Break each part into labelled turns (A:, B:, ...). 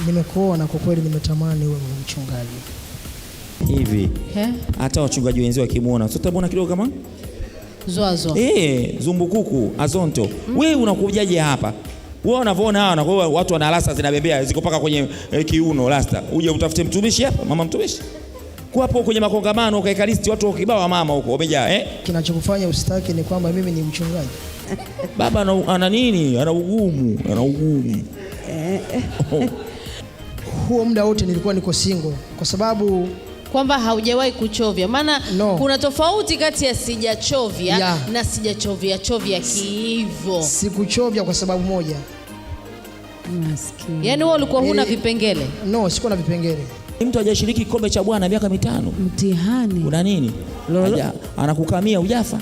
A: nimekuona kwa kweli, nimetamani uwe mchungaji.
B: Hivi hata wachungaji wenzao wakimuona utabona kidogo kama
C: zoazo
B: zumbukuku azonto. Wewe unakujaje hapa? Wewe unavyoona hawa na watu wana rasta zinabembea ziko paka kwenye kiuno rasta. Uje utafute mtumishi hapa, mama mtumishi. Kwa hapo kwenye makongamano kwa ekaristi watu kibao mama huko wamejaa
A: Kinachokufanya usitaki ni kwamba mimi ni mchungaji.
B: Baba ana nini? Ana ugumu.
A: Huo muda wote nilikuwa niko single kwa sababu
C: kwamba haujawahi kuchovya. Maana kuna tofauti kati ya sijachovya na sijachovya kiivo.
A: Sikuchovya kwa sababu moja.
C: Maskini. Yaani wewe ulikuwa huna vipengele?
A: No, sikuwa na vipengele.
B: Mtu hajashiriki kikombe cha Bwana miaka 5.
D: Mtihani.
B: Una nini? Anakukamia hujafa.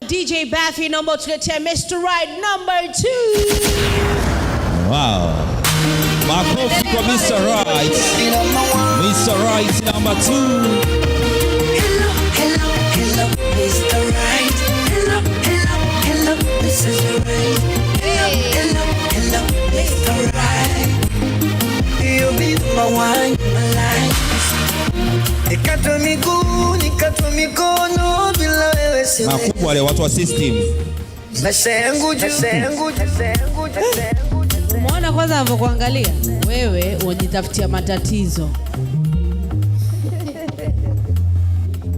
C: DJ Baffy number 2, Mr. Right number 2.
B: Wow. Makofi kwa Mr. Right. Mr. Right number 2.
E: Hello, Mr. Right. Hello, this is right. Hello, Mr. Right. You'll be my one, my life. Nikatwa mikono bila wewe siwezi.
B: Makubwa wale watu wa system.
C: Umeona kwanza anapokuangalia wewe unajitafutia matatizo.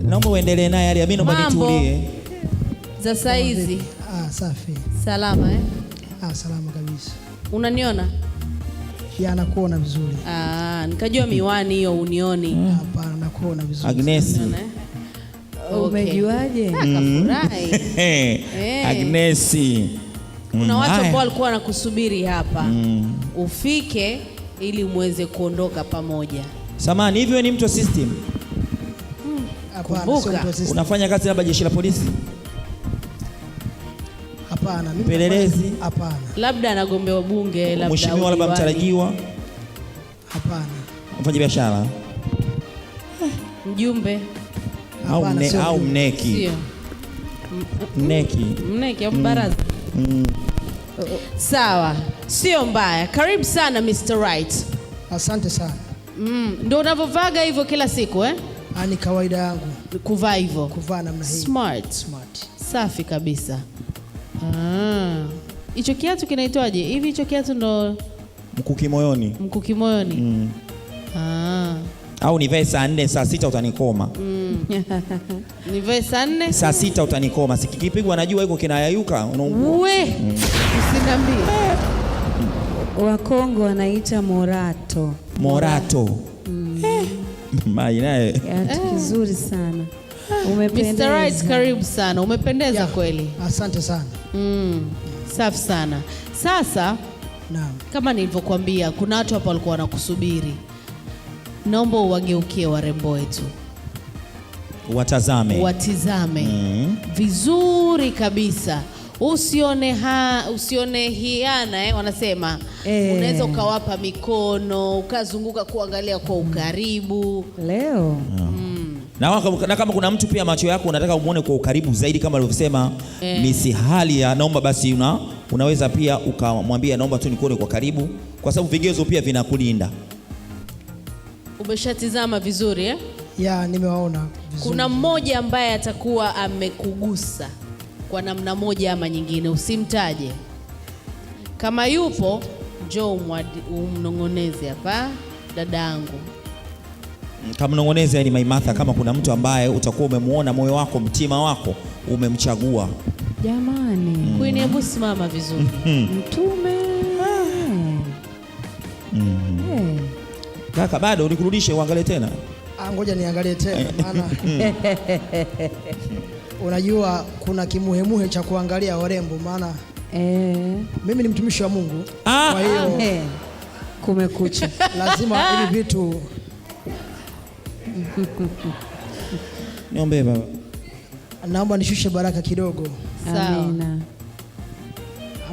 B: Naomba uendelee naye hali mimi naomba nitulie.
C: Za saizi.
A: Safi.
C: Salama
A: salama kabisa.
C: Unaniona?
A: Nakuona vizuri.
C: Nikajua miwani hiyo unioni.
A: Hapana, nakuona vizuri.
B: Agnes.
C: Umejuaje? Akafurahi.
B: Agnes.
C: Kuna watu ambao walikuwa wanakusubiri hapa. Ufike ili muweze kuondoka pamoja.
B: Samani, hivi wewe ni mtu wa system?
A: Hapana, sio mtu wa system.
B: Unafanya kazi labda jeshi la polisi?
A: Hapana, mimi
B: pelelezi?
A: Hapana.
C: Labda anagombea ubunge, labda
B: mheshimiwa, labda mtarajiwa?
A: Hapana.
B: Mfanya biashara?
C: Mjumbe?
B: Au mneki?
C: Sio. Mneki au baraza? Sawa, sio mbaya. Karibu sana Mr. Right.
A: Asante sana.
C: Ndio unavovaga hivyo kila siku
A: Ni kawaida yangu
C: kuvaa hivyo.
A: Kuvaa namna hii.
C: Smart. Safi kabisa. Hicho kiatu kinaitwaje? Hivi hicho kiatu ndo
B: Mkuki moyoni.
C: Mkuki moyoni.
B: Au nivae saa 4 saa 6 utanikoma.
C: Nivae saa 4
B: saa 6 utanikoma. Sikikipigwa najua iko kinayayuka unaungua.
C: Usiniambie.
D: Wakongo wanaita morato.
B: Mai naye.
D: Kizuri sana. Umependeza.
C: Mr. Right, karibu sana. Umependeza kweli.
A: Asante sana.
C: Safi sana. Sasa kama nilivyokuambia kuna watu hapa walikuwa wanakusubiri. Naomba uwageukie warembo wetu. Watizame vizuri kabisa. Usione hiana wanasema. Unaweza ukawapa mikono, ukazunguka kuangalia kwa ukaribu.
D: Leo.
B: Na kama kuna mtu pia macho yako unataka umuone kwa ukaribu zaidi kama alivyosema Miss Halia, naomba basi unaweza pia ukamwambia naomba tu nikuone kwa karibu kwa sababu vigezo pia vinakulinda.
C: Umeshatizama vizuri
A: nimewaona vizuri.
C: Kuna mmoja ambaye atakuwa amekugusa kwa namna moja ama nyingine, usimtaje. Kama yupo njoo umnongoneze hapa dadangu.
B: Kama mnongoneze ni Maimartha, kama kuna mtu ambaye utakuwa umemuona moyo wako mtima wako umemchagua.
D: Jamani.
C: Queen, hebu simama vizuri.
D: Mtume.
B: Kaka bado unikurudishe uangalie tena.
A: Ngoja niangalie tena maana unajua kuna kimuhemuhe cha kuangalia warembo maana mimi ni mtumishi wa Mungu. Kwa hiyo
D: kumekucha.
A: Lazima hivi vitu
B: niombe baba.
A: Naomba nishushe baraka kidogo.
D: Amina.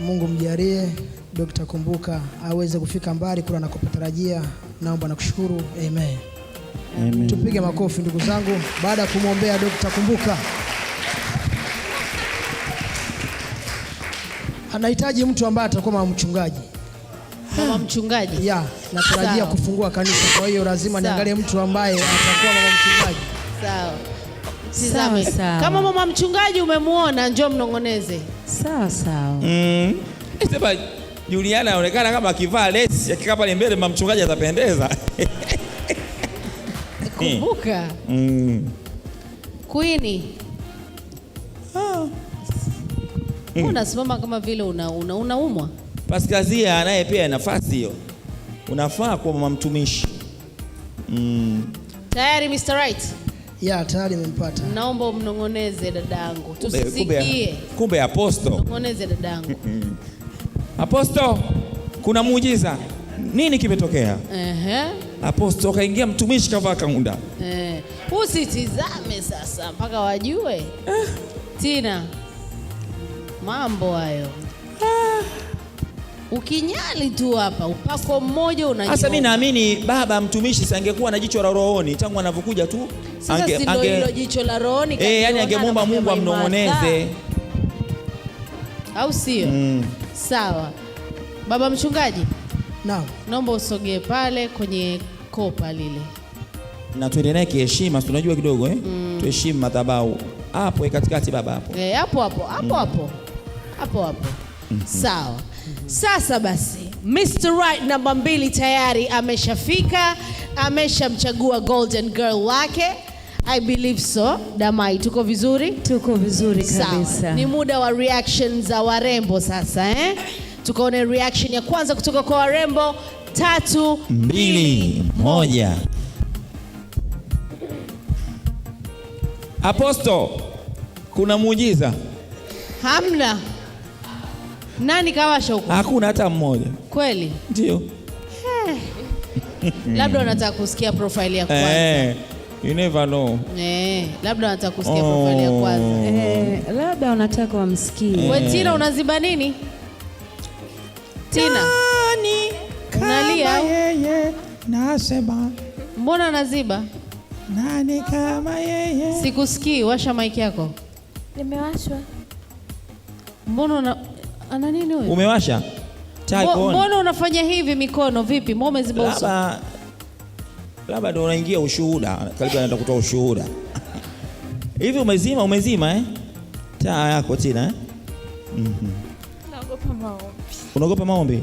A: Mungu mjalie Dr. Kumbuka aweze kufika mbali kule anakotarajia. Naomba nakushukuru. Amen. Tupige makofi ndugu zangu baada ya kumwombea Dr. Kumbuka. Anahitaji mtu ambaye atakuwa mama mchungaji.
C: Mama mchungaji?
A: Yeah, natarajia kufungua kanisa, kwa hiyo lazima niangalie mtu ambaye atakuwa mama mchungaji.
C: Sawa. Sawa. Kama mama mchungaji umemuona, njoo mnongoneze.
D: Sawa.
B: Sema Juliana anaonekana kama akivaa lesi, akikaa pale mbele mama mchungaji atapendeza.
C: Kumbuka. Queen. Unasimama kama vile unaumwa.
B: Paskazia naye pia nafasi hiyo. Unafaa kwa mama mtumishi.
C: Tayari Mr. Right?
A: Yeah, tayari nimempata.
C: Naomba umnongoneze dadangu. Tusisikie.
B: Kumbe Apostle.
C: Mnongoneze dadangu.
B: Apostle, kuna muujiza. Nini kimetokea? Apostle kaingia mtumishi kavaa kaunda.
C: Usitizame sasa mpaka wajue. Tina. Mambo hayo. Ukinyali tu hapa upako mmoja unajua.
B: Sasa mimi naamini baba mtumishi sangekuwa na jicho la rohoni tangu anavyokuja tu.
C: Sasa hilo jicho la rohoni
B: yani angemwomba Mungu amnong'oneze.
C: Au sio? Sawa. Baba mchungaji?
A: Naam.
C: Naomba usogee pale kwenye kopa lile.
B: Na tuende naye kiheshima, tunajua kidogo tuheshimu madhabahu. Hapo katikati baba hapo. Hapo. Sawa. Sasa basi Mr. Right namba 2 tayari ameshafika, ameshamchagua golden girl wake. I believe so. Damai, tuko vizuri?
D: Tuko vizuri kabisa.
C: Sawa. Ni muda wa reaction za warembo sasa Tukaone reaction ya kwanza kutoka kwa warembo. 3, 2, 1.
B: Apostle, kuna muujiza?
C: Hamna. Nani kawasha huko?
B: Hakuna hata mmoja.
C: Kweli?
B: Ndio.
C: Labda unataka kusikia profile ya kwanza.
B: You never know.
C: Labda unataka kusikia profile ya kwanza.
D: Labda unataka wamsikie.
C: Wewe Tina unaziba nini? Tina.
F: Nani
C: unalia?
F: Yeye nasema.
C: Mbona unaziba?
F: Nani kama yeye?
C: Sikusikii, washa mic yako.
G: Nimewashwa.
C: Mbona ana nini wewe?
B: Umewasha?
C: Mbona unafanya hivi mikono vipi? Mbona umeziba uso?
B: Labda ndio unaingia ushuhuda. Karibu anaenda kutoa ushuhuda. Hivi umezima taa yako Tina
G: Naogopa maombi.
B: Unaogopa maombi?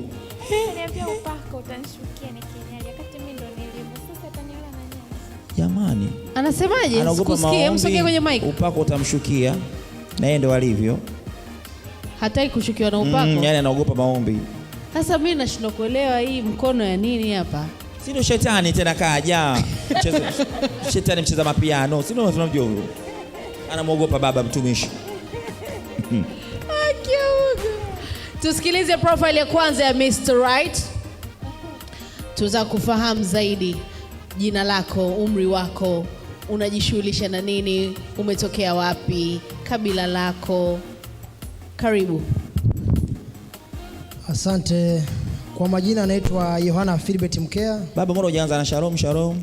G: Niambia upako utanishukia nikinyali wakati mimi ndo nilimo. Sasa ataniona na nyama.
B: Jamani.
C: Anasemaje? Sikusikie, msogee kwenye mic.
B: Upako utamshukia. Na yeye ndo alivyo.
C: Hataki kushukiwa na upako.
B: Yani anaogopa maombi.
C: Sasa mimi nashindwa kuelewa hii mkono ya nini hapa?
B: Si ndo shetani tena kaja. Shetani mcheza mapiano. Si ndo tunamjua huyo. Anamuogopa baba mtumishi.
C: Tusikilize profile ya kwanza ya Mr. Right. Tuza kufahamu zaidi jina lako, umri wako, unajishughulisha na nini, umetokea wapi, kabila lako. Karibu.
A: Asante. Kwa majina anaitwa Yohana Philbert Mkea.
B: Baba mbona hujaanza na shalom?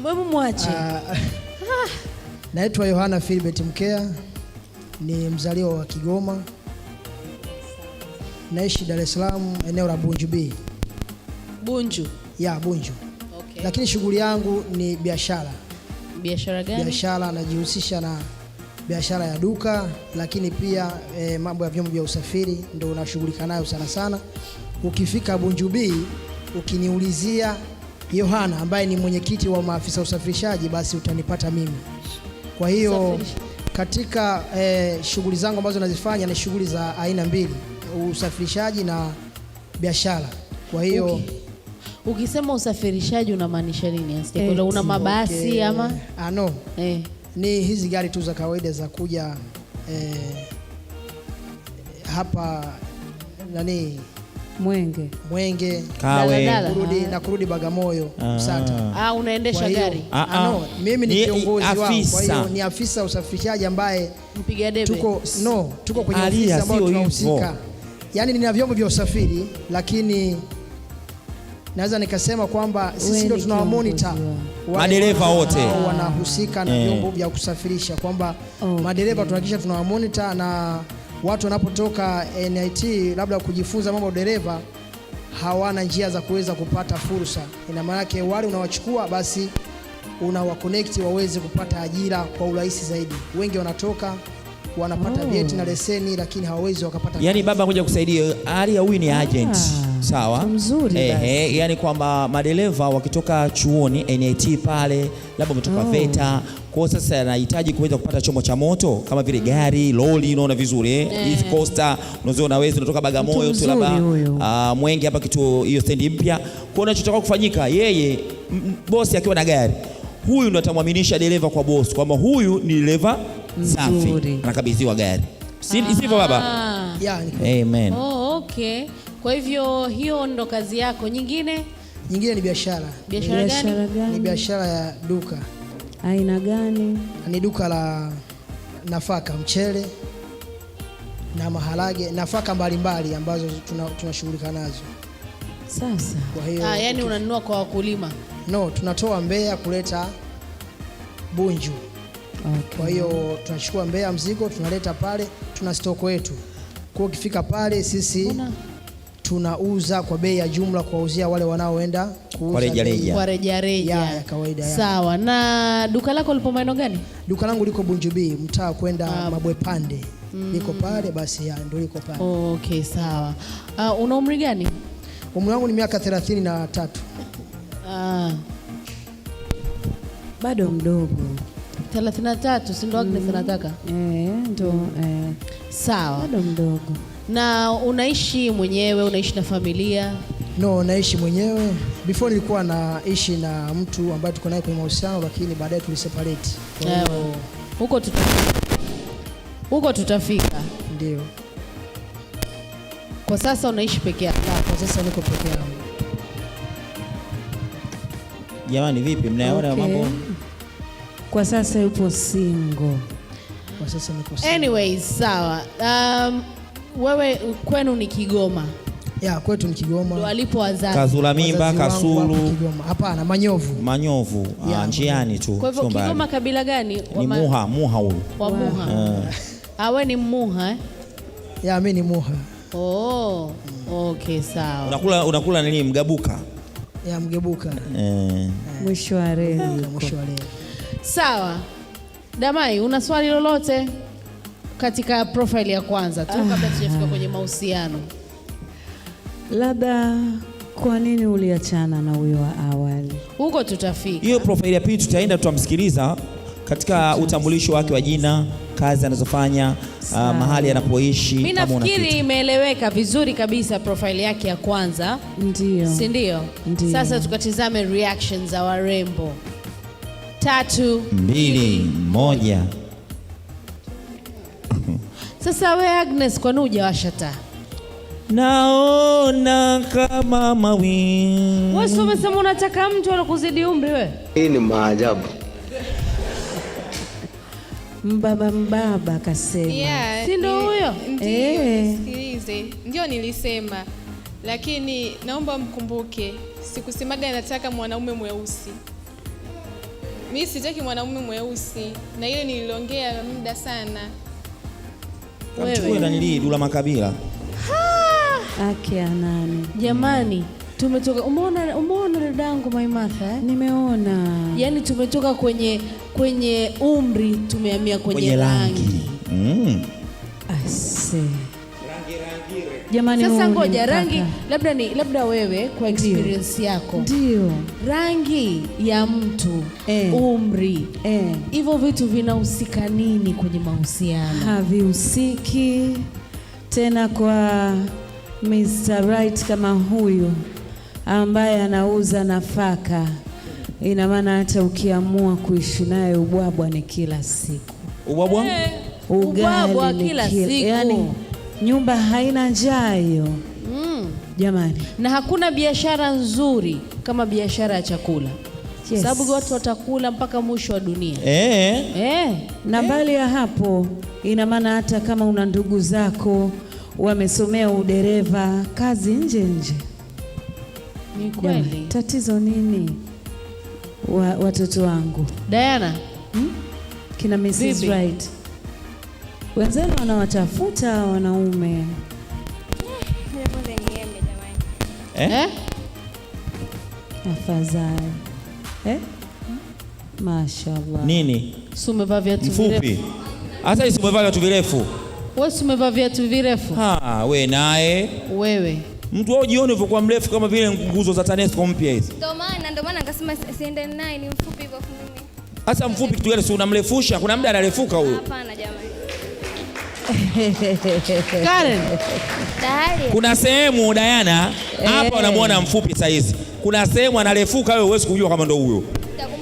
C: Mbona mwache?
A: Naitwa Yohana Philbert Mkea. Ni mzaliwa wa Kigoma. Naishi Dar es Salaam, eneo la Bunju B.
C: Bunju?
A: Ya, Bunju. Okay. Lakini shughuli yangu ni biashara.
C: Biashara gani?
A: Biashara, najihusisha na biashara ya duka, lakini pia mambo ya vyombo vya usafiri ndio unashughulika nayo sana. Ukifika Bunju B, ukiniulizia Yohana ambaye ni mwenyekiti wa maafisa usafirishaji, basi utanipata mimi. Kwa hiyo katika shughuli zangu ambazo nazifanya ni shughuli za aina mbili, usafirishaji na biashara. Kwa hiyo
C: ukisema usafirishaji unamaanisha nini? Una mabasi ama?
A: No. Ni hizi gari tu za kawaida za kuja hapa Mwenge
B: Kawe
A: kurudi Bagamoyo Msata.
C: Unaendesha gari?
A: No, mimi ni kiongozi wao. Kwa hiyo ni afisa usafirishaji ambaye
C: mpiga debe.
A: Tuko kwenye ofisi ambayo tunahusika. Yaani nina vyombo vya usafiri, lakini naweza nikasema kwamba sisi ndio tunawa monitor
B: madereva wote
A: wanahusika na vyombo vya kusafirisha, kwamba madereva tunahakikisha tunawa monitor, na watu wanapotoka NIT labda kujifunza mambo ya dereva hawana njia za kuweza kupata fursa. Ina maana yake wale unawachukua basi unawaconnect waweze kupata ajira kwa urahisi zaidi. Wengi wanatoka wanapata vyeti na leseni lakini hawawezi wakapata.
B: Yani baba kuja kusaidia hali ya huyu ni agent. Sawa.
D: Mzuri basi.
B: Yani kwamba madereva wakitoka chuoni NIT pale labda umetoka VETA, kwa sasa anahitaji kuweza kupata chombo cha moto kama vile gari, lori, unaona vizuri East Coaster, unaweza unatoka Bagamoyo tu labda Mwenge hapa kitu hiyo stendi mpya. Kwa unachotaka kufanyika yeye bosi akiwa na gari, huyu ndo atamwaminisha dereva kwa boss kwamba huyu ni dereva safi, anakabidhiwa gari. Sivyo baba? Amen.
C: Okay. Kwa hivyo hiyo ndo kazi yako. Nyingine
A: ni biashara.
C: Biashara gani?
A: Ni biashara ya duka.
D: Aina gani?
A: Ni duka la nafaka, mchele na maharage, nafaka mbalimbali ambazo tunashughulika nazo.
D: Sasa
A: kwa hiyo
C: yani unanunua kwa wakulima?
A: No, tunatoa Mbeya kuleta Bunju.
D: Okay.
A: Kwa hiyo tunachukua Mbeya mzigo tunaleta pale, tuna stoko yetu. Kwa ukifika pale sisi tunauza kwa bei ya jumla kuwauzia wale wanaoenda kuuza
C: kwa rejareja
A: ya kawaida.
C: Sawa. Na duka lako lipo maeneo gani?
A: Duka langu liko Bunju B, mtaa kwenda Mabwepande. Liko pale basi, ndio liko pale.
C: Okay, sawa. Una umri gani?
A: Umri wangu ni miaka 33.
D: Bado mdogo.
C: 33, si ndo Agnes anataka?
D: Ndo
C: sawa.
D: Bado mdogo.
C: Na unaishi mwenyewe, unaishi na familia?
A: No, naishi mwenyewe. Before nilikuwa naishi na mtu ambaye tuko naye kwenye mahusiano, lakini baadaye tuliseparate.
C: Huko tutafika.
A: Ndio.
C: Kwa sasa unaishi peke yako?
A: Kwa sasa niko peke yangu.
B: Jamani vipi mnaona mambo?
D: Kwa sasa yupo single.
A: Kwa sasa niko single.
C: Anyways, sawa. Wewe kwenu ni Kigoma?
A: Kwetu ni Kigoma.
C: Ndio alipo wazazi.
B: Kazula Mimba, Kasulu.
A: Hapana, Manyovu.
B: Njiani tu.
C: Kwa hivyo Kigoma kabila gani?
B: Ni Muha huyu.
C: Wa Muha. Wewe ni Muha?
A: Mimi ni Muha.
C: Okay, sawa.
B: Unakula nini? Mgabuka?
A: Mgebuka.
D: Mwisho wa reli.
C: Sawa. Damai, una swali lolote katika profile ya kwanza tu kabla tujafika kwenye mahusiano?
D: Labda kwa nini uliachana na huyo wa awali?
C: Huko tutafika.
B: Hiyo profile ya pili tutaenda tutamsikiliza katika utambulisho wake wa jina, kazi anazofanya, mahali anapoishi.
C: Mimi nafikiri imeeleweka vizuri kabisa profile yake ya kwanza.
D: Ndio.
C: Si ndio? Sasa tukatizame reactions za warembo. 3, 2, 1. Sasa we Agnes, kwa nini hujawasha taa?
B: Naona kama mawingu.
C: Wewe umesema unataka mtu alokuzidi umri wewe?
E: Hii ni maajabu.
D: Mbaba kasema.
C: Si ndio huyo?
G: Sikilize. Ndio nilisema. Lakini naomba mkumbuke, sikusemaga nataka mwanaume mweusi. Mimi sitaki mwanaume mweusi, na ile niliongea muda sana.
B: Wewe nani Dula Makabila?
D: Nani?
C: Jamani, tumetoka umeona dadangu Maimartha?
D: Nimeona.
C: Yaani tumetoka kwenye umri tumehamia kwenye rangi.
D: Jamani,
C: sasa ngoja rangi labda wewe kwa experience yako.
D: Ndio.
C: Rangi ya mtu, umri, hivyo vitu vinahusika nini kwenye mahusiano?
D: Havihusiki tena kwa Mr. Right kama huyu ambaye anauza nafaka. Ina maana hata ukiamua kuishi naye ubwabwa ni kila siku.
B: Ubwabwa?
C: Ubwabwa kila siku.
D: Yaani nyumba haina njaa hiyo. Jamani.
C: Na hakuna biashara nzuri kama biashara ya chakula. Sababu watu watakula mpaka mwisho wa dunia.
D: Na mbali ya hapo, ina maana hata kama una ndugu zako wamesomea udereva, kazi nje.
C: Ni kweli.
D: Tatizo nini? Watoto wangu
C: Diana,
D: kina Mrs.
C: Bibi.
D: Right, wenzenu wanawatafuta wanaume. Afadhali. Mashallah.
B: Nini?
C: Si umevaa viatu virefu?
B: Mfupi. Hata si umevaa viatu virefu.
C: Wewe si umevaa viatu virefu?
B: We naye.
C: Wewe.
B: Mtu wao jioni ulivyokuwa mrefu kama vile nguzo za TANESCO mpya hizi.
G: Ndio maana nikasema siende naye, ni mfupi hivyo mimi.
B: Hasa mfupi kitu gani, si unamrefusha? Kuna muda anarefuka huyo.
G: Hapana jamani.
C: Karen.
G: Dahali.
B: Kuna sehemu Diana hapa unamwona mfupi saa hizi. Kuna sehemu anarefuka, wewe huwezi kujua kama ndo huyo.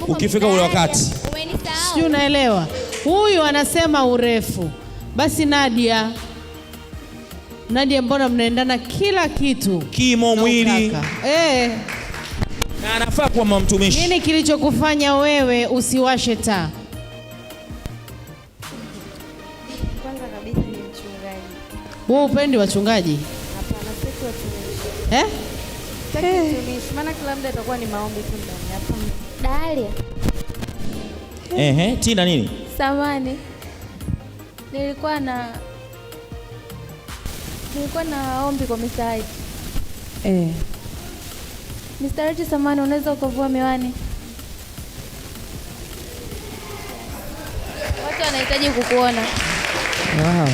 B: Ukifika ule wakati.
G: Umenisahau.
C: Sio, unaelewa? Huyu anasema urefu. Basi Nadia, mbona mnaendana kila kitu?
B: Kimo, mwili. Na anafaa kuwa mama mtumishi.
C: Nini kilichokufanya wewe usiwashe taa?
G: Kwanza kabisa ni mchungaji.
C: Wewe upendi wachungaji?
G: Hapana, sisi watumishi. Sisi watumishi, maana kila muda itakuwa ni maombi tu ndani hapa. Dahali.
B: Tina nini?
G: Samani. Nilikuwa na ombi kwa Mr. Right. Mr. Right, samani, unaweza ukavua miwani? Watu wanahitaji kukuona.
D: Wow.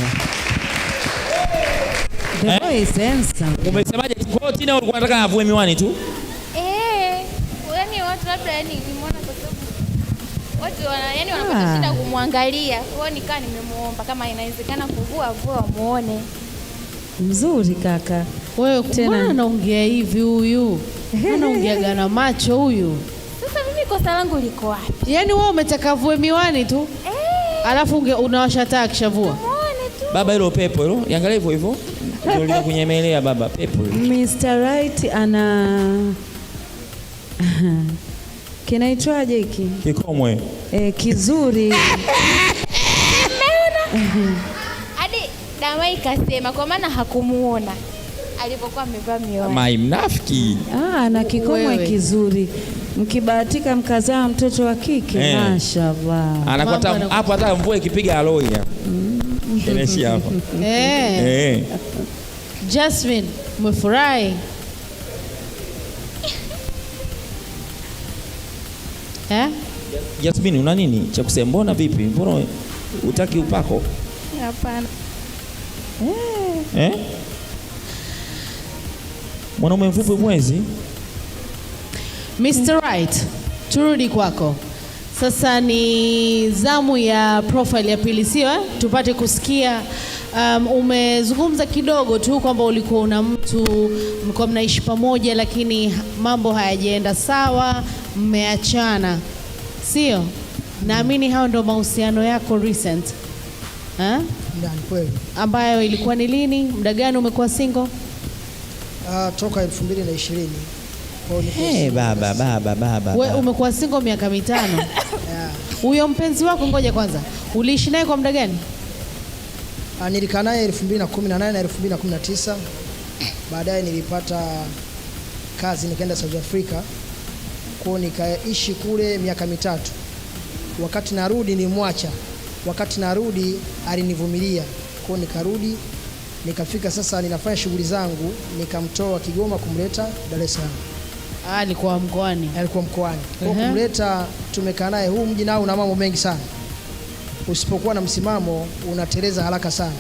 D: The boy is handsome.
B: Umesemaje? Kwa Tina ulikuwa unataka avue miwani tu?
G: Yaani watu labda nimeona kwa sababu watu wanapata shida kumwangalia. Kwa hiyo nikaa nimemuomba kama inawezekana kuvua muone.
D: Mzuri kaka.
C: Wewe mbona anaongea hivi huyu? Anaongea na macho huyu.
G: Sasa mimi kosa langu liko wapi?
C: Yaani wewe umetaka avue miwani tu? Alafu unawasha taa kishavua.
G: Muone tu.
B: Baba, hilo pepo hilo. Angalia hivyo hivyo. Ndio linakunyemelea baba, pepo hilo.
D: Mr. Right ana kinaitwaje hiki?
B: Kikomwe.
D: Kizuri.
G: Hadi Damai kasema kwa maana hakumuona alipokuwa amevaa miwani.
B: Mai mnafiki.
D: Na kikomwe kizuri. Mkibahatika mkazaa mtoto wa kike, mashallah.
B: Anakuta hapo hata mvua ikipiga aloi hapo. Keneshi hapo.
C: Jasmine, umefurahi?
B: Jasmine, una nini cha kusema? Mbona vipi? Mbona utaki upako?
G: Hapana.
B: Mwanaume mfupi mwezi.
C: Mr. Right, turudi kwako. Sasa ni zamu ya profile ya pili, sio? Tupate kusikia. Umezungumza kidogo tu kwamba ulikuwa una mtu, mlikuwa mnaishi pamoja lakini mambo hayajaenda sawa, mmeachana, sio? Naamini hao ndio mahusiano yako recent.
A: Ndani kweli.
C: Ambayo ilikuwa ni lini? Muda gani umekuwa single?
A: Toka 2020.
B: Baba.
C: Wewe umekuwa single miaka 5. Huyo mpenzi wako, ngoja kwanza, uliishi naye kwa muda gani?
A: Nilikaa naye 2018 na 2019. Baadaye nilipata kazi nikaenda South Africa. Kwa nikaishi kule miaka 3. Wakati narudi nilimwacha. Wakati narudi alinivumilia. Kwa nikarudi, nikafika sasa ninafanya shughuli zangu, nikamtoa Kigoma kumleta Dar es Salaam.
C: Alikuwa mkoani.
A: Alikuwa mkoani. Kwa kumleta, tumekaa naye. Huu mji nao una mambo mengi sana. Usipokuwa na msimamo unateleza haraka sana.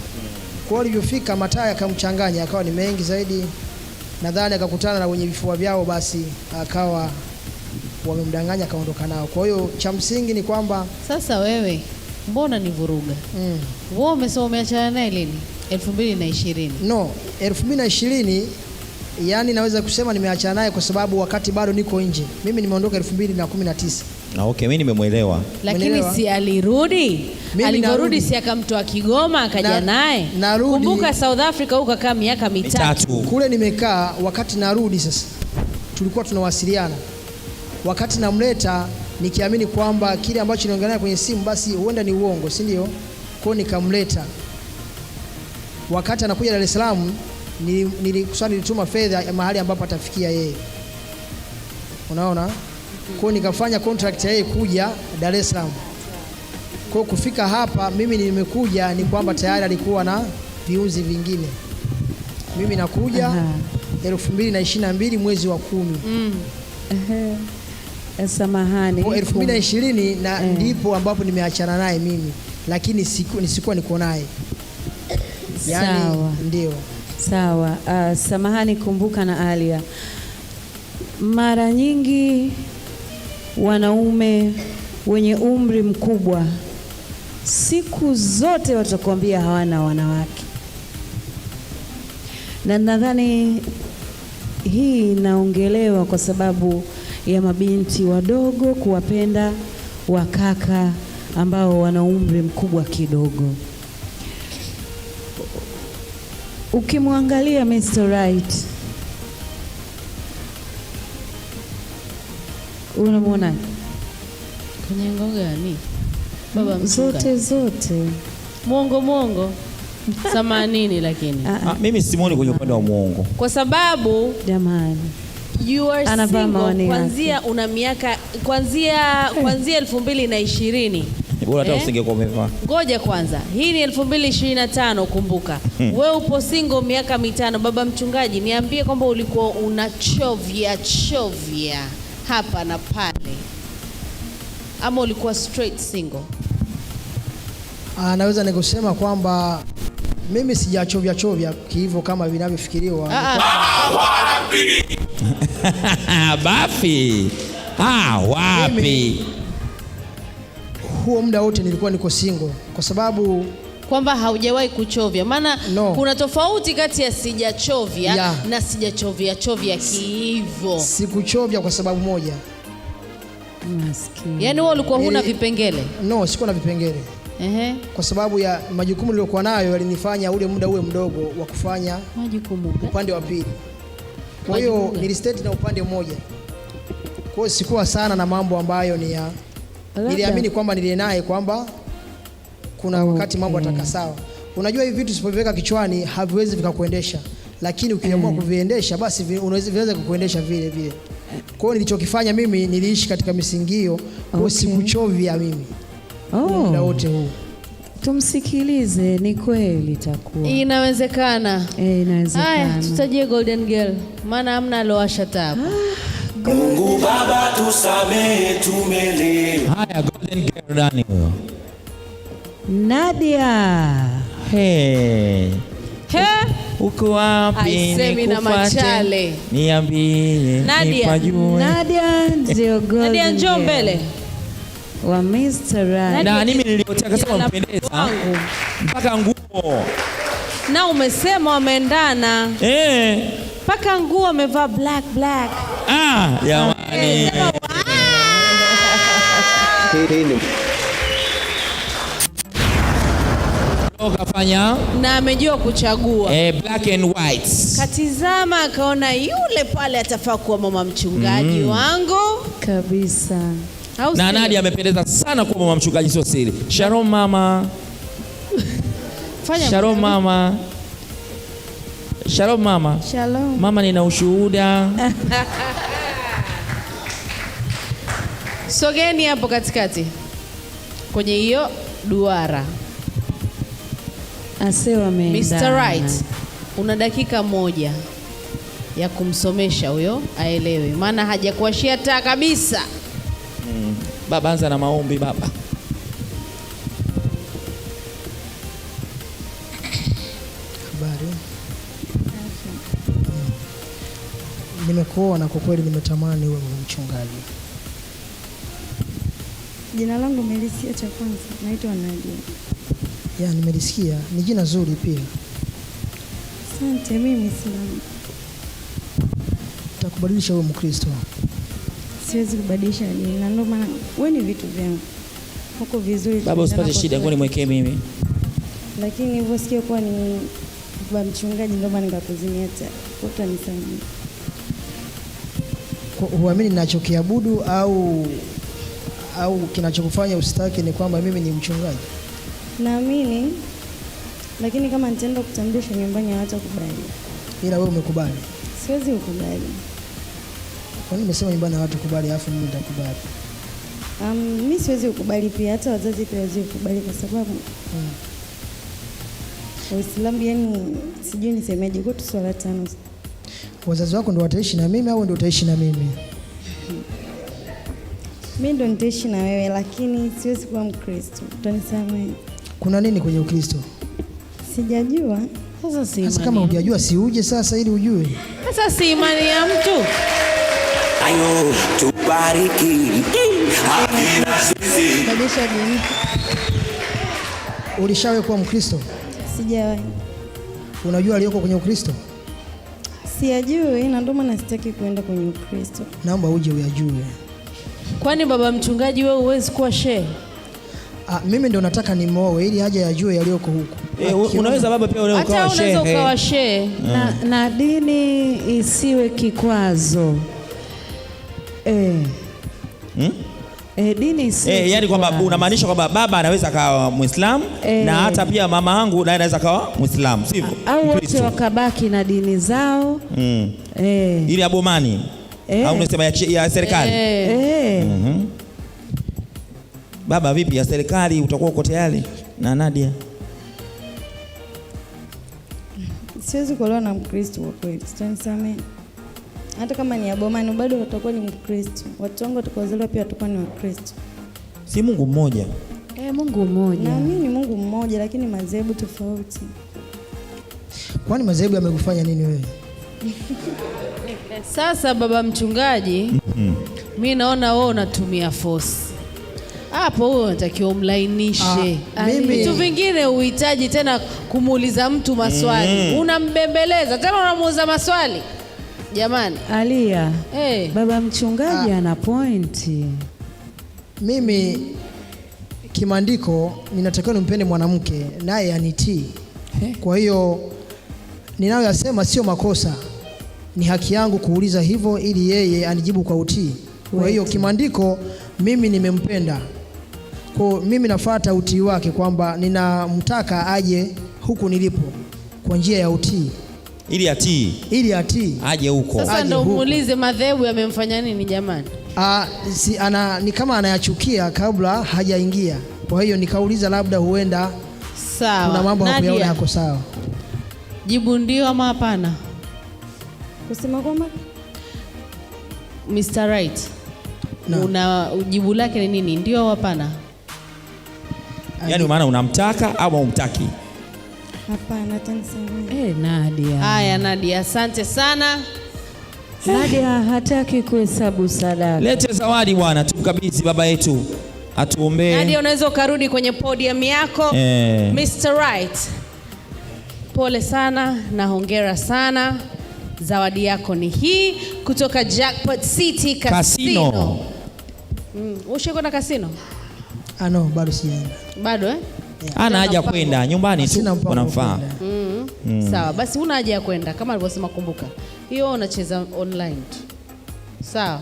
A: Kwa hiyo alivyofika mataa yakamchanganya, akawa ni mengi zaidi. Nadhani akakutana na wenye vifua vyao, basi akawa wamemdanganya, akaondoka nao. Kwa hiyo cha msingi ni kwamba
C: sasa wewe mbona ni vuruga? Wewe umesema umeachana naye lini? 2020.
A: No, 2020. Yani naweza kusema nimeachana naye kwa sababu wakati bado niko nje. Mimi nimeondoka 2019.
B: Okay, mimi nimemuelewa.
C: Lakini si alirudi? Alirudi si akamtoa Kigoma akaja naye? Kumbuka South Africa huko kama miaka 3.
A: Kule nimekaa, wakati narudi sasa tulikuwa tunawasiliana. Wakati namleta nikiamini kwamba kile ambacho niongea naye kwenye simu basi huenda ni uongo, si ndio? Kwa nikamleta. Wakati anakuja Dar es Salaam nilituma fedha ya mahali ambapo atafikia yeye. unaona. Kwa hiyo nikafanya contract ya yeye kuja Dar es Salaam. Kwa kufika hapa mimi nimekuja ni kwamba tayari alikuwa na viunzi vingine. Mimi nakuja 2022 mwezi wa 10.
D: Samahani.
A: Kwa 2020 na ndipo ambapo nimeachana naye mimi, lakini nisikuwa niko naye. Yani,
D: sawa.
A: Ndio.
D: Sawa. Samahani, Kumbuka na Alia, mara nyingi wanaume wenye umri mkubwa siku zote watakwambia hawana wanawake, na nadhani hii inaongelewa kwa sababu ya mabinti wadogo kuwapenda wakaka ambao wana umri mkubwa kidogo. Ukimwangalia Mr. Right, unamwona
C: Kwenye ngo gani? Baba
D: zote
C: Mwongo. Samanini lakini.
B: Mimi simuoni kwenye upande wa muongo.
C: Kwa sababu
D: jamani,
C: you are single kuanzia una miaka kuanzia 2020.
B: Bora hata usingekuwa umevaa.
C: Ngoja kwanza. Hii ni 2025, kumbuka. Wewe upo single miaka 5. Baba mchungaji, niambie kwamba ulikuwa unachovya hapa na pale, ama ulikuwa straight single?
A: Naweza nikusema kwamba mimi sijachovya hivyo kama vinavyofikiriwa.
B: Bafi. Wapi?
A: Huo muda wote nilikuwa niko single, kwa sababu
C: kwamba haujawahi kuchovya. Maana
A: no,
C: kuna tofauti kati ya sijachovya na sijachovya hivyo.
A: Sikuchovya kwa sababu moja.
D: Maskini.
C: Yaani wewe ulikuwa huna vipengele?
A: No, sikuwa na vipengele. Kwa sababu ya majukumu niliyokuwa nayo yalinifanya ule muda uwe mdogo wa kufanya
C: majukumu
A: upande wa pili. Kwa hiyo nilisteti na upande mmoja. Kwa hiyo sikuwa sana na mambo ambayo ni ya niliamini kwamba nilie naye kwamba kuna wakati mambo ataka sawa. Unajua hivi vitu usipoviweka kichwani haviwezi vikakuendesha, lakini ukiamua kuviendesha basi vinaweza kukuendesha vile vile. Kwa hiyo nilichokifanya mimi niliishi katika misingio, kwa sikuchovya mimi. Muda wote huu.
D: Tumsikilize, ni kweli itakuwa.
C: Inawezekana.
D: Inawezekana.
C: Haya, tutajie Golden Girl, maana hamna aloasha tabu.
H: Mungu Baba tusamehe tumelewa.
B: Haya, Golden Girl nani huyo?
D: Nadia.
B: Uko wapi?
C: Semi na machale.
B: Niambie.
C: Nadia
D: ndio Golden.
C: Nadia, njoo mbele
D: wa Mr. Right.
B: Na mimi niliotea kama mpendeza mpaka nguo.
C: Na umesema wameendana. Mpaka nguo amevaa black.
B: Jamani. Kafanya
C: na amejua kuchagua
B: black and white.
C: Katizama akaona yule pale atafaa kuwa mama mchungaji wangu
D: kabisa.
B: Na Nadia amependeza sana kuwa mama mchungaji, sio siri. Shalom mama. Shalom mama. Shalom mama.
D: Shalom.
B: Mama, nina ushuhuda.
C: Sogeni hapo katikati kwenye hiyo duara.
D: Asewa
C: Mr. Right, una dakika 1 ya kumsomesha huyo aelewe, maana hajakuashia taa kabisa.
B: Baba, anza na maombi baba.
A: Habari. Nimekuona kwa kweli, nimetamani uwe mchungaji.
I: Jina langu Melisia cha kwanza, naitwa Nadia.
A: Nimelisikia, ni jina zuri pia.
I: Asante, mimi Muislamu.
A: Nitakubadilisha uwe Mkristo.
I: Siwezi kubadilisha dini, na ndio maana wewe ni vitu vyangu. Uko vizuri.
B: Baba, usipate shida, ngoja nimwekee mimi.
I: Lakini hivyo sikia kwa ni baba mchungaji, ndio maana nikakuzimia taa. Utanisamehe.
A: Huamini ninachokiabudu au kinachokufanya usitaki ni kwamba mimi ni mchungaji?
I: Naamini, lakini kama nitaenda kutambulisha nyumbani hawatakubali.
A: Ila wewe umekubali.
I: Siwezi kukubali.
A: Kwa nini nimesema nyumbani na watu kubali afu mimi nitakubali?
I: Mimi siwezi kukubali pia, hata wazazi pia hawezi kukubali kwa sababu Uislamu yani sijui nisemeje, kwa tu swala 5.
A: Wazazi wako ndio wataishi na mimi au ndio utaishi na mimi?
I: Mimi ndio nitaishi na wewe, lakini siwezi kuwa Mkristo. Utanisamehe.
A: Kuna nini kwenye Ukristo?
I: Sijajua.
A: Sasa kama hujajua si uje sasa ili ujue.
C: Sasa si imani ya mtu.
H: Ayo tubariki. Hakina sisi.
I: Badilisha dini.
A: Ulishawahi kuwa Mkristo?
I: Sijawahi.
A: Unajua aliyoko kwenye Ukristo?
I: Siyajui, na ndio maana sitaki kuenda kwenye Ukristo.
A: Naomba uje uyajue.
C: Kwani baba mchungaji wewe huwezi kuwa shehe?
A: Mimi ndio nataka nimoe ili haja yajue yaliyoko huko.
B: Unaweza baba pia ukawa shehe.
C: Hata unaweza ukawa shehe.
D: Na dini isiwe kikwazo. Dini isiwe
B: yani kwamba unamaanisha kwamba baba anaweza kawa Muislamu na hata pia mama yangu naye anaweza kawa Muislamu, sivyo?
D: Au wote wakabaki na dini zao.
B: Ili abomani. Au unasema ya serikali. Baba vipi ya serikali utakuwa uko tayari na Nadia?
I: Siwezi kuolewa na Mkristo kwa kweli. Sitanisamehe. Hata kama ni abomani bado utakuwa ni Mkristo. Watu wangu watakaozaliwa pia watakuwa ni Wakristo.
B: Si Mungu mmoja?
D: Mungu mmoja.
I: Na mimi ni Mungu mmoja lakini madhehebu tofauti.
A: Kwani madhehebu yamekufanya nini wewe?
C: Sasa baba mchungaji, mimi naona wewe unatumia force. Hapo wewe unatakiwa umlainishe. Vitu vingine uhitaji tena kumuuliza mtu maswali. Unambembeleza tena unamuuliza maswali. Jamani,
D: Alia. Baba mchungaji ana pointi.
A: Mimi kimaandiko ninatakiwa nimpende mwanamke naye anitii. Kwa hiyo ninayoyasema sio makosa. Ni haki yangu kuuliza hivyo ili yeye anijibu kwa utii. Kwa hiyo kimaandiko mimi nimempenda. Kwa mimi nafuata utii wake kwamba ninamtaka aje huku nilipo kwa njia ya utii.
B: Ili atii. Aje huko.
C: Sasa ndio muulize madhehebu yamemfanya nini jamani?
A: Ni kama anayachukia kabla hajaingia. Kwa hiyo nikauliza labda huenda
C: sawa.
A: Kuna mambo hakuyaona yako sawa.
C: Jibu ndio ama hapana?
I: Kusema kwamba
C: Mr. Right. Una jibu lake ni nini? Ndio au hapana?
B: Yaani maana unamtaka au umtaki?
I: Hapana, tanisamehe.
D: Nadia.
C: Haya Nadia, asante sana.
D: Nadia hataki kuhesabu sadaka.
B: Lete zawadi bwana, tumkabidhi baba yetu atuombee.
C: Nadia, unaweza ukarudi kwenye podium yako. Mr. Right. Pole sana na hongera sana. Zawadi yako ni hii kutoka Jackpot City Casino. Ushakwenda casino?
A: No, bado sijaenda.
C: Bado
B: Ana haja kwenda nyumbani tu unamfaa.
C: Sawa, basi una haja ya kwenda kama alivyosema. Kumbuka hiyo unacheza online tu. Sawa.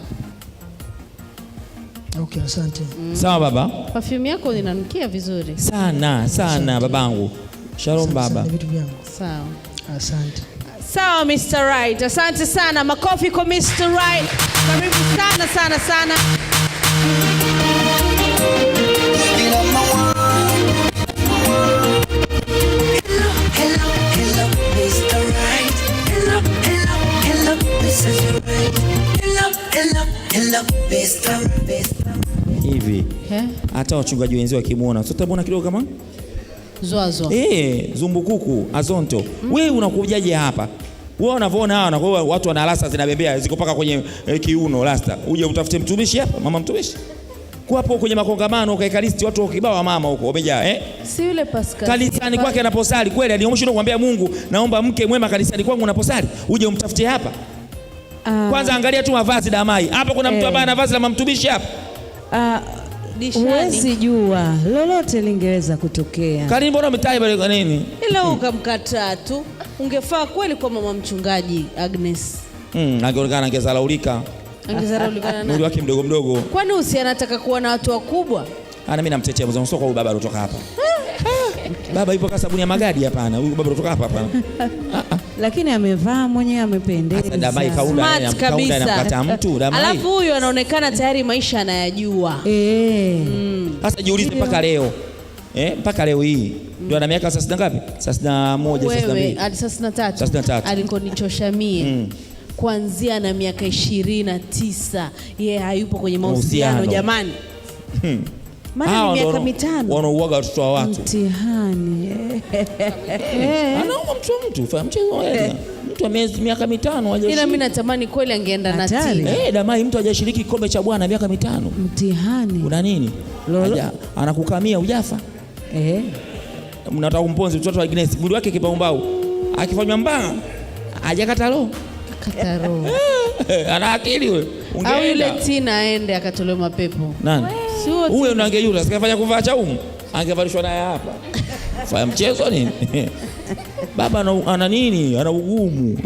A: Okay, asante.
B: Sawa baba.
C: Perfume yako inanukia vizuri
B: sana babangu. Shalom baba.
A: Vitu vyangu.
C: Sawa.
A: Asante.
C: Sawa Mr. Right. Asante sana. Makofi kwa Mr. Right. Karibu sana.
E: Hello, Mr. Right. Hello, Mrs. Right. Hello, Mr.
B: Hivi. Hata wachungaji wenzi wakimuona, tutabona kidogo kama
C: Zoazo.
B: Zumbukuku, Azonto. Wewe unakujaje hapa? Wewe unavyoona hawa watu wana rasta zinabembea ziko paka kwenye kiuno rasta. Uje utafute mtumishi hapa, mama mtumishi. Kwa hapo kwenye makongamano ukaeka listi watu kibao mama huko wamejaa
C: Si yule Pascal.
B: Kanisani kwake anaposali kweli aliomshinda kumwambia Mungu naomba mke mwema kanisani kwangu unaposali uje umtafutie hapa. Kwanza angalia tu mavazi damai. Hapa kuna mtu ambaye ana vazi la mtumishi hapa.
D: Huwezi jua lolote lingeweza kutokea.
B: Karibu mbona umetai bale kwa nini?
C: Ila ukamkataa tu. Ungefaa kweli kwa mama mchungaji Agnes.
B: Angeonekana angezalaulika.
C: Angezalaulika
B: mwili wake mdogo.
C: Kwani usi anataka kuwa na watu wakubwa?
B: Mimi namtetea mzee sio kwa baba alitoka hapa. Baba yupo kama sabuni ya magadi hapana. Huyu baba kutoka hapa hapana.
D: Lakini amevaa mwenyewe amependeza.
B: Damai kaunda anamkata mtu Damai.
C: Alafu huyu anaonekana tayari maisha anayajua.
B: Sasa jiulize mpaka leo. Mpaka leo hii. Ndio ana miaka sasa ngapi? Sasa 1,
C: wewe hadi sasa 3. Alikonichosha mie. Kuanzia na miaka 29 yeye hayupo kwenye mahusiano jamani. Maana ni miaka 5.
B: Wanauaga watoto wa watu.
D: Mtihani.
B: Anauma mtu fahamu mchezo wewe. Mtu wa miaka 5 hajashiriki.
C: Ila mimi natamani kweli angeenda na Tina.
B: Damai mtu hajashiriki kikombe cha Bwana miaka 5.
D: Mtihani.
B: Una nini? Anakukamia ujafa. Mnataka kumponzi mtoto wa Agnes, mwili wake kipaumbao. Akifanywa mbaya, hajakata roho.
C: Akata roho.
B: Ana akili wewe.
C: Au yule Tina aende akatolewa mapepo.
B: Nani? Huyo ndo angeyula, sikafanya kuvaa chaumu. Angevalishwa naye hapa. Fanya mchezo nini? Baba ana nini? Ana ugumu.